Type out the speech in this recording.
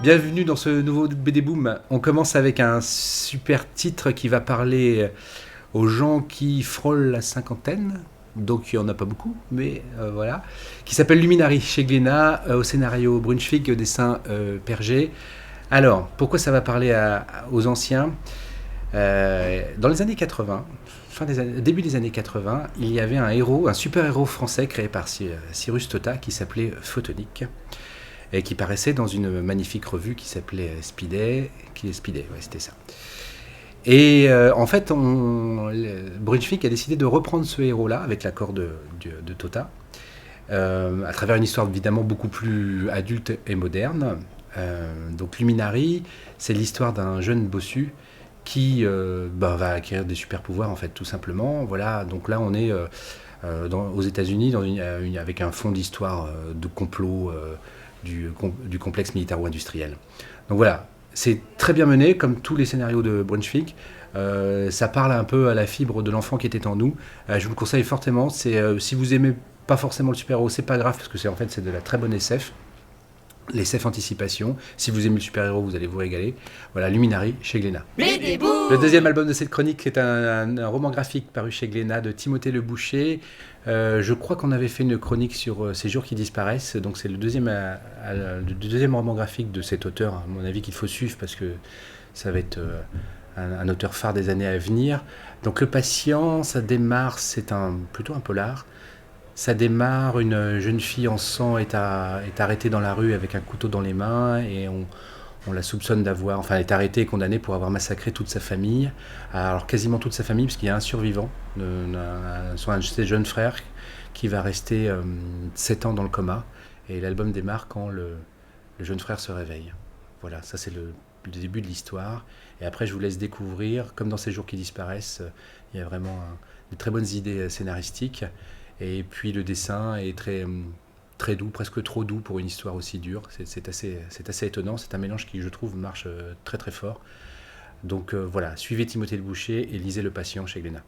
Bienvenue dans ce nouveau BD Boom. On commence avec un super titre qui va parler aux gens qui frôlent la cinquantaine. Donc il n'y en a pas beaucoup, mais voilà. Qui s'appelle Luminary chez Glénat, au scénario Brunswick, au dessin Perger. Alors, pourquoi ça va parler aux anciens Dans les années 80, début des années 80, il y avait un super-héros français créé par Cyrus Tota qui s'appelait Photonique et qui paraissait dans une magnifique revue qui s'appelait Speeday, ouais, c'était ça. Et en fait, Brunswick a décidé de reprendre ce héros-là avec l'accord de Tota, à travers une histoire évidemment beaucoup plus adulte et moderne. Donc Luminary, c'est l'histoire d'un jeune bossu qui va acquérir des super pouvoirs en fait, tout simplement. Voilà, donc là on est aux États-Unis avec un fond d'histoire de complot du complexe militaro-industriel. Donc voilà, c'est très bien mené, comme tous les scénarios de Brunswick. Ça parle un peu à la fibre de l'enfant qui était en nous. Je vous le conseille fortement. Si vous aimez pas forcément le super-héros, c'est pas grave, parce que c'est de la très bonne SF. L'SF Anticipation. Si vous aimez le super-héros, vous allez vous régaler. Voilà, Luminary chez Glénat. Le deuxième album de cette chronique est un roman graphique paru chez Glénat de Timothée Le Boucher. Je crois qu'on avait fait une chronique sur Ces jours qui disparaissent. Donc c'est le deuxième roman graphique de cet auteur, à mon avis, qu'il faut suivre parce que ça va être un auteur phare des années à venir. Donc Le Patient, ça démarre, c'est plutôt un polar. Ça démarre, une jeune fille en sang est arrêtée dans la rue avec un couteau dans les mains et on la soupçonne elle est arrêtée et condamnée pour avoir massacré toute sa famille. Alors quasiment toute sa famille, puisqu'il y a un survivant, un de ses jeunes frères, qui va rester 7 ans dans le coma. Et l'album démarre quand le jeune frère se réveille. Voilà, ça c'est le début de l'histoire. Et après je vous laisse découvrir, comme dans Ces jours qui disparaissent, il y a vraiment de très bonnes idées scénaristiques. Et puis le dessin est très, très doux, presque trop doux pour une histoire aussi dure. C'est assez étonnant. C'est un mélange qui, je trouve, marche très très fort. Donc voilà, suivez Timothée Le Boucher et lisez Le Patient chez Glénat.